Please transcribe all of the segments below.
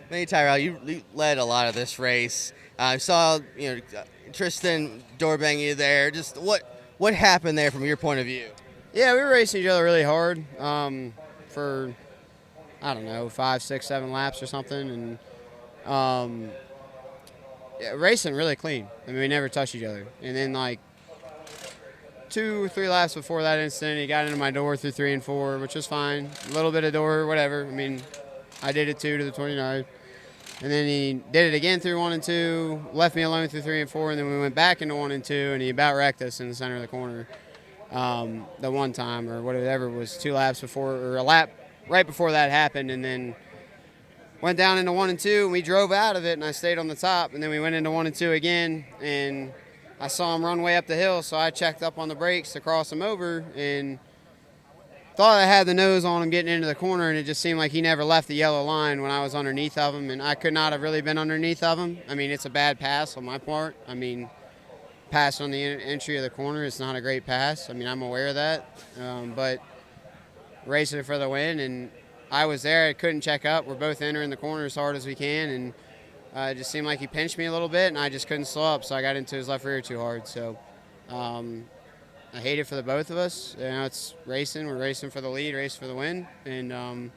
Hey Tyrrell, you led a lot of this race. I saw Tristan doorbang you there. Just what happened there from your point of view? Yeah, we were racing each other really hard for, I don't know, 5, 6, 7 laps or something. And yeah, racing really clean. I mean, we never touched each other. And then, like, 2 or 3 laps before that incident, he got into my door through 3 and 4, which was fine. A little bit of door, whatever. I mean, I did it too to the 29. And then he did it again through 1 and 2, left me alone through 3 and 4, and then we went back into 1 and 2, and he about wrecked us in the center of the corner. The one time or whatever it was 2 laps before, or a lap right before that happened, and then went down into 1 and 2, and we drove out of it, and I stayed on the top, and then we went into 1 and 2 again, and I saw him run way up the hill, so I checked up on the brakes to cross him over, and thought I had the nose on him getting into the corner, and it just seemed like he never left the yellow line when I was underneath of him, and I could not have really been underneath of him. I mean, it's a bad pass on my part. I mean, pass on the entry of the corner is not a great pass. I mean, I'm aware of that, but racing for the win, and I was there. I couldn't check up. We're both entering the corner as hard as we can, and it just seemed like he pinched me a little bit, and I just couldn't slow up, so I got into his left rear too hard. So I hate it for the both of us. You know, it's racing. We're racing for the lead, racing for the win, and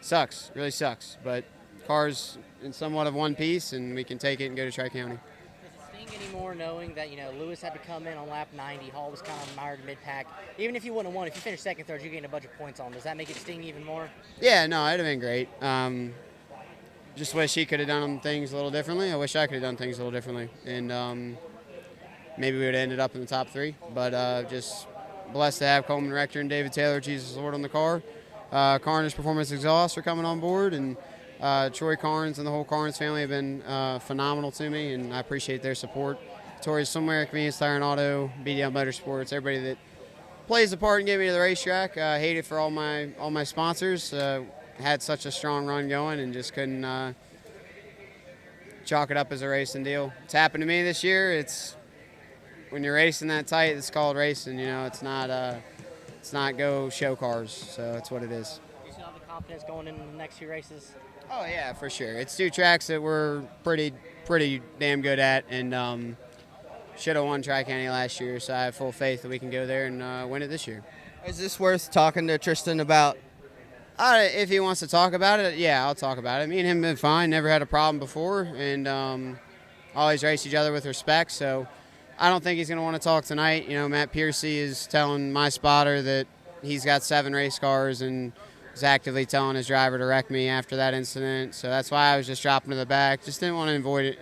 sucks. Really sucks. But cars in somewhat of one piece, and we can take it and go to Tri-County. Does it sting anymore knowing that, Lewis had to come in on lap 90, Hall was kind of mired mid-pack? Even if you wouldn't have won, if you finished second, third, you're getting a bunch of points on. Does that make it sting even more? Yeah, no, it'd have been great. Just wish he could have done things a little differently. I wish I could have done things a little differently. And maybe we would have ended up in the top 3. But just blessed to have Coleman Rector and David Taylor, Jesus Lord, on the car. Carnage Performance Exhaust are coming on board, and Troy Carnes and the whole Carnes family have been phenomenal to me, and I appreciate their support. Torrey's Swimwear, Convenience Tire and Auto, BDL Motorsports, everybody that plays a part in getting me to the racetrack. I hate it for all my sponsors. Had such a strong run going and just couldn't chalk it up as a racing deal. It's happened to me this year. It's when you're racing that tight, it's called racing. It's not go show cars. So that's what it is. You still have the confidence going into the next few races? Oh yeah, for sure. It's 2 tracks that we're pretty damn good at, and should have won Tri-County last year. So I have full faith that we can go there and win it this year. Is this worth talking to Tristan about? If he wants to talk about it, yeah, I'll talk about it. Me and him have been fine. Never had a problem before, and always race each other with respect. So I don't think he's going to want to talk tonight. Matt Piercy is telling my spotter that he's got 7 race cars and is actively telling his driver to wreck me after that incident. So that's why I was just dropping to the back. Just didn't want to avoid it.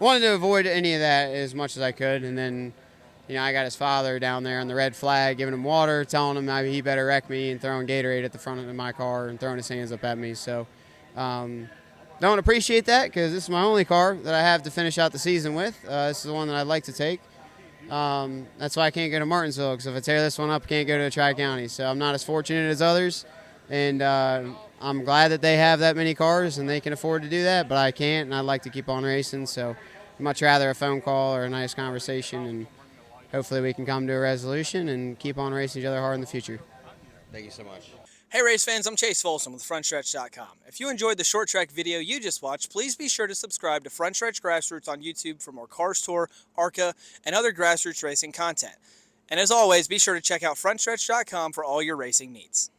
Wanted to avoid any of that as much as I could, and then I got his father down there on the red flag, giving him water, telling him he better wreck me, and throwing Gatorade at the front of my car and throwing his hands up at me. So don't appreciate that, because this is my only car that I have to finish out the season with. This is the one that I'd like to take. That's why I can't go to Martinsville, because if I tear this one up, I can't go to Tri-County. So I'm not as fortunate as others, and I'm glad that they have that many cars and they can afford to do that, but I can't, and I'd like to keep on racing. So I'd much rather a phone call or a nice conversation, and hopefully we can come to a resolution and keep on racing each other hard in the future. Thank you so much. Hey race fans, I'm Chase Folsom with Frontstretch.com. If you enjoyed the short track video you just watched, please be sure to subscribe to Frontstretch Grassroots on YouTube for more Cars Tour, ARCA, and other grassroots racing content. And as always, be sure to check out Frontstretch.com for all your racing needs.